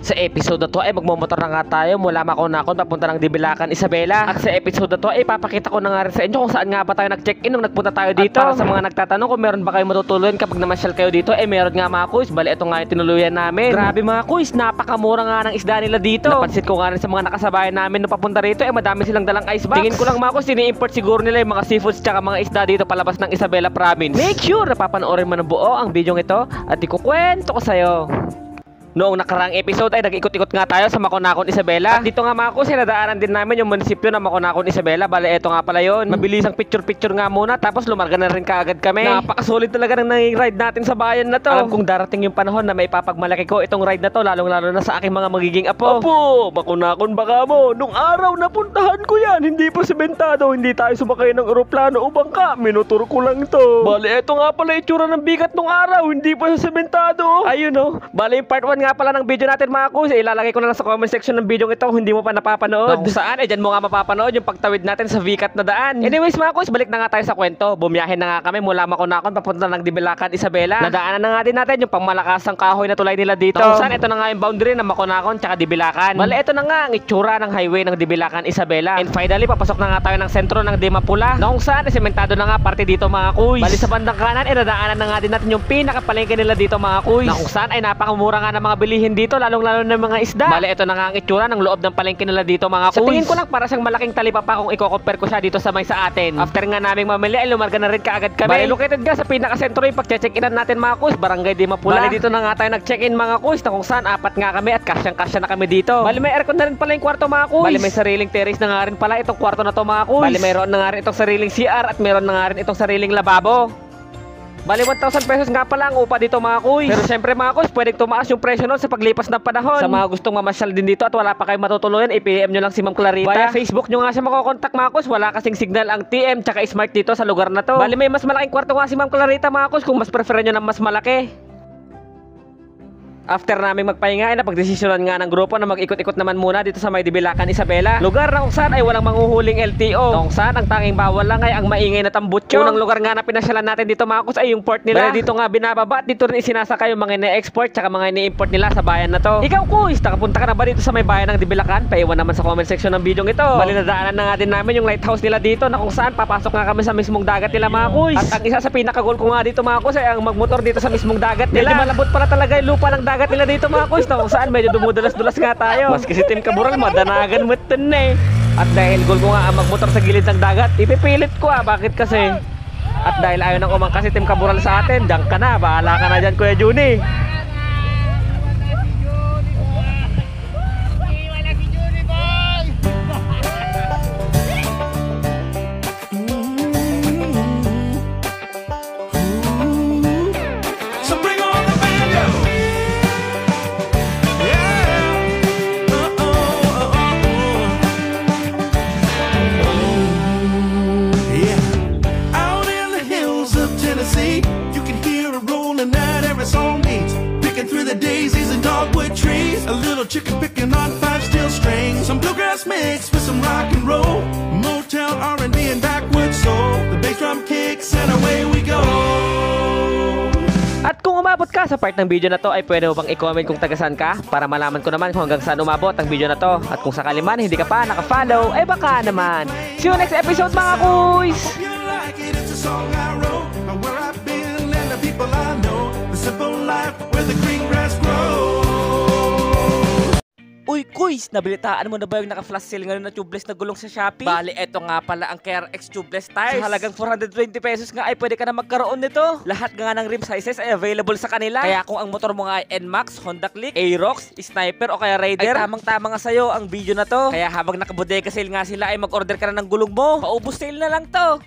Sa episode na to ay magmomotor na nga tayo mula Maconacon papunta ng Dibilacan, Isabela. At sa episode na to ay papakita ko na nga rin sa inyo kung saan nga ba tayo nag-check-in nung nagpunta tayo dito. At para sa mga nagtatanong kung meron ba kayo matutuluyan kapag namasyal kayo dito, meron nga mga kuys. Bali, ito nga yung tinuluyan namin. Grabe mga kuys, napakamura nga ng isda nila dito. Napansin ko nga rin sa mga nakasabayan namin nung papunta rito, madami silang dalang ice box. Tingin ko lang mga kuys, ini-import siguro nila yung mga seafoods tsaka mga isda dito palabas ng Isabela Province. Make sure na papanoorin mo ng buo ang video ito at ikukwento ko sa'yo. Noong nakaraang episode ay nag-ikot-ikot nga tayo sa Maconacon, Isabela. At dito nga mga kuys, nadaanan din namin yung munisipyo ng Maconacon, Isabela. Bale, eto nga pala yun. Mabilisang picture-picture nga muna, tapos lumarga na rin kaagad kami. Napakasolid talaga ng naging ride natin sa bayan na to. Alam kong darating yung panahon na may papagmalaki ko itong ride na to, lalong-lalo na sa aking mga magiging apo. Apo, Maconacon baka mo. Nung araw na puntahan ko yan, hindi pa sementado, hindi tayo sumakay ng eroplano o bangka. Minutur ko lang to. Bale, eto nga pala itsura ng bigat nung araw, hindi pa sa sementado. Ayun oh. Bale, yung part 1 nga pala ng video natin mga kuys, ilalagay ko na lang sa comment section ng video ito kung hindi mo pa napapanood. Kung saan, dyan mo nga mapapanood yung pagtawid natin sa VCAT na daan. Anyways mga kuys, balik na nga tayo sa kwento. Bumiyahin na nga kami mula Maconacon papunta ng Dibilacan, Isabela. Nadaanan na nga din natin yung pangmalakasang kahoy na tulay nila dito. Kung saan, ito na nga yung boundary ng Maconacon tsaka Dibilacan. Bale, ito na nga ang itsura ng highway ng Dibilacan, Isabela. And finally, papasok na nga tayo ng sentro ng Dimapula. Na kung saan, sementado na nga parte dito mga kuys. Bali sa bandang kanan, nadaanan na nga din natin yung pinakapalengke nila dito mga kuys. Na kung saan ay napakamura nga ng mga bilihin dito, lalong-lalo ng mga isda. Bale, ito na nga ang itsura ng loob ng palengke nila dito mga kuys. Sa tingin ko lang para siyang malaking talipapa kung i-compare ko siya dito sa may sa atin. After nga naming mamili ay lumarga na rin kaagad kami. Bale, located nga sa pinaka-sentro yung pag-check-inan natin mga kuys, Barangay Dimapula. Bale, dito na nga tayo nag-check-in mga kuys, na kung saan apat nga kami at kasyang-kasya na kami dito. Bale, may aircon na rin pala yung kwarto mga kuys. Bale, may sariling terrace na nga rin pala itong kwarto na to mga kuys. Bale, mayroon na nga rin itong sariling CR at mayroon na nga rin itong sariling lababo. Bali 1,000 pesos nga pala ang upa dito mga kuys. Pero syempre mga kuys, pwedeng tumaas yung presyo nun sa paglipas ng panahon. Sa mga gustong mamasyal din dito at wala pa kayong matutuluyan, i-PM nyo lang si Ma'am Clarita. Via Facebook nyo nga siya makokontak mga kuys. Wala kasing signal ang TM tsaka Smart dito sa lugar na to. Bali may mas malaking kwarto nga si Ma'am Clarita mga kuys kung mas prefer nyo ng mas malaki. After namin magpahinga ay napagdesisyonan nga ng grupo na mag-ikot-ikot naman muna dito sa may Dibilacan, Isabela. Lugar na kung saan ay walang manghuhuling LTO. Kung saan ang tanging bawal lang ay ang maingay na tambutso. Unang lugar nga na pinasyalan natin dito mga kus ay yung port nila. Bale, dito nga binababa at dito rin isinasakay yung mga ine-export tsaka mga ini-import nila sa bayan na to. Ikaw kuys, nakapunta ka na ba dito sa may bayan ng Dibilacan? Paiwan naman sa comment section ng video ito. Bali nadaanan na nga din namin yung lighthouse nila dito na kung saan papasok nga kami sa mismong dagat nila mga kuys. At ang isa sa pinaka-goal ko nga dito mga kus ay ang magmotor dito sa mismong dagat nila. Medyo malambot pala talaga yung lupa ng dagat nila dito mga kuys. Na kung saan medyo dumudulas-dulas nga tayo. Maski si Team Kabural madanagan mo ito na eh. At dahil goal ko nga ang magmotor sa gilid ng dagat, ipipilit ko bakit kasi? At dahil ayaw nang umangka si Team Kabural sa atin, diyan ka na, bahala ka na dyan Kuya Juni. You can hear it rolling out every song beats, picking through the daisies and dogwood trees. A little chicken picking on 5 steel strings, some bluegrass mix with some rock and roll, Motown, R&B and backwoods soul. The bass drum kicks and away we go. At kung umabot ka sa part ng video na to ay pwede mo bang i-comment kung tagasan ka para malaman ko naman kung hanggang saan umabot ang video na to. At kung sakali man hindi ka pa naka-follow ay baka naman. See you next episode mga kuys! People I know, the simple life where the green grass grows. Uy kuys, nabilitaan mo na ba yung naka-flash sale ngayon na tubeless na gulong sa Shopee? Bali, eto nga pala ang KRX tubeless tires. Sa halagang 420 pesos nga ay pwede ka na magkaroon nito. Lahat nga ng rim sizes ay available sa kanila. Kaya kung ang motor mo nga ay NMAX, Honda Click, Aerox, Sniper o kaya Raider, ay tamang-tama nga sa'yo ang video na to. Kaya habang nakabodega sale nga sila ay mag-order ka na ng gulong mo. Paubos sale na lang to.